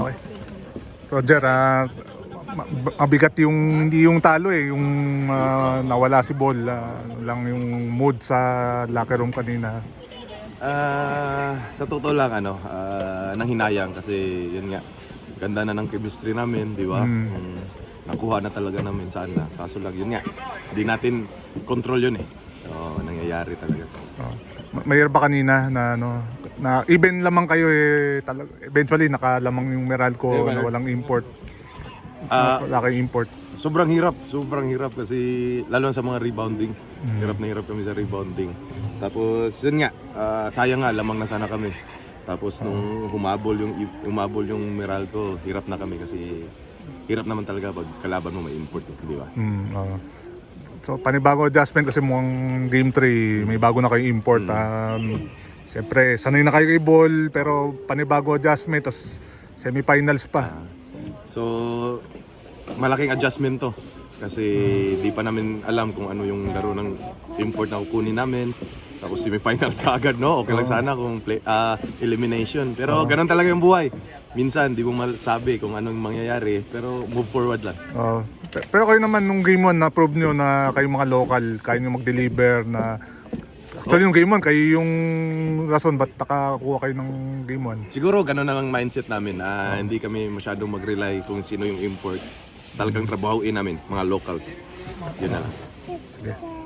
Okay. Roger, mabigat yung hindi yung talo yung nawala si Ball, lang yung mood sa locker room kanina. Sa totoo lang nanghinayang kasi yun nga, ganda na ng chemistry namin, di ba? Nakuha na talaga namin sana. Kaso lang yun nga, hindi natin control yun eh. So, nangyayari talaga. Mayroon ba kanina na na even lamang kayo eventually nakalamang yung Meralco na walang import. Wala kayong import. Sobrang hirap kasi lalo na sa mga rebounding. Hirap na hirap kami sa rebounding. Tapos yun nga, sayang nga lamang na sana kami. Tapos nung humabol yung Meralco, hirap na kami kasi hirap naman talaga pag kalaban mo may import, di ba? So panibago adjustment kasi mukhang game 3 may bago na kayo import. Siyempre sanay na kayo kay Ball pero panibago adjustment tapos semifinals pa. So malaking adjustment to kasi di pa namin alam kung ano yung laro ng import na kukunin namin. Tapos semifinals ka agad, no? Okay lang sana kung elimination. Pero ganun talaga yung buhay. Minsan, di mo masabi kung anong mangyayari, pero move forward lang. Pero kayo naman nung game 1 na-prove nyo na kayong mga local, kaya nyo mag-deliver na... Actually yung game 1, kayo yung rason ba't nakakuha kayo ng game 1? Siguro ganun na lang mindset namin. Hindi kami masyadong mag-rely kung sino yung import. Talagang trabahuin namin, mga locals. Yun na lang. Okay.